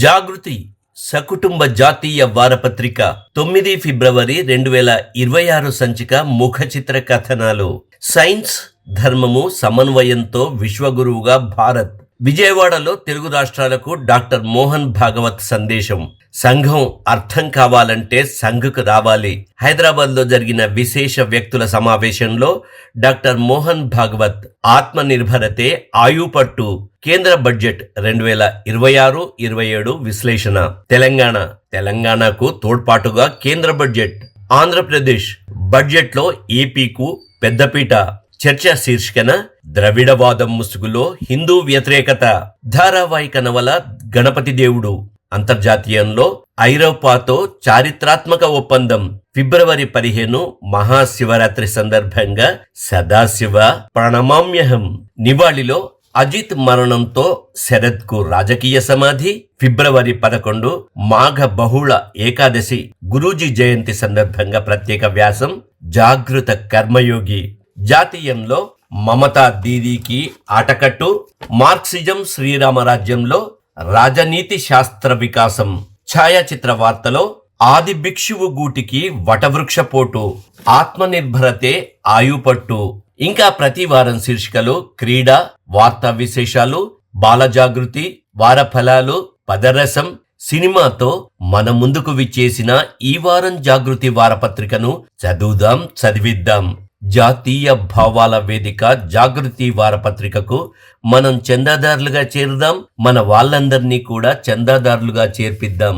జాగృతి సకుటుంబ జాతీయ వారపత్రిక 9 ఫిబ్రవరి 2026 సంచిక ముఖ చిత్ర కథనాలు. సైన్స్ ధర్మము సమన్వయంతో విశ్వగురువుగా భారత్. విజయవాడలో తెలుగు రాష్ట్రాలకు డాక్టర్ మోహన్ భాగవత్ సందేశం. సంఘం అర్థం కావాలంటే సంఘకు రావాలి. హైదరాబాద్ లో జరిగిన విశేష వ్యక్తుల సమావేశంలో డాక్టర్ మోహన్ భాగవత్ ఆత్మనిర్భరతే ఆయుపట్టు కేంద్ర బడ్జెట్ 2026-27 విశ్లేషణ. తెలంగాణకు తోడ్పాటుగా కేంద్ర బడ్జెట్. ఆంధ్రప్రదేశ్ బడ్జెట్ లో ఏపీకు పెద్దపీట. చర్చ శీర్షికన ద్రవిడవాదం ముసుగులో హిందూ వ్యతిరేకత. ధారావాహిక నవల గణపతి దేవుడు. అంతర్జాతీయంలో ఐరోపాతో చారిత్రాత్మక ఒప్పందం. ఫిబ్రవరి 15 మహాశివరాత్రి సందర్భంగా సదాశివ ప్రణమామ్యహం. నివాళిలో అజిత్ మరణంతో శరద్ కు రాజకీయ సమాధి. ఫిబ్రవరి 11 మాఘ బహుళ ఏకాదశి గురూజీ జయంతి సందర్భంగా ప్రత్యేక వ్యాసం. జాగృత కర్మయోగి. జాతీయంలో మమతా దీదీకి ఆటకట్టు. మార్క్సిజం శ్రీరామరాజ్యంలో రాజనీతి శాస్త్ర వికాసం. ఛాయాచిత్ర వార్తలో ఆది భిక్షువు గూటికి వటవృక్షపోటు. ఆత్మనిర్భరతే ఆయుపట్టు. ఇంకా ప్రతి వారం శీర్షికలు, క్రీడా, వార్తా విశేషాలు, బాలజాగృతి, వారఫలాలు, పదరసం, సినిమాతో మన ముందుకు విచ్చేసిన ఈ వారం జాగృతి వారపత్రికను చదువుదాం, చదివిద్దాం. జాతీయ భావాల వేదిక జాగృతి వారపత్రికకు మనం చందాదారులుగా చేరుదాం. మన వాళ్ళందరినీ కూడా చందాదారులుగా చేర్పిద్దాం.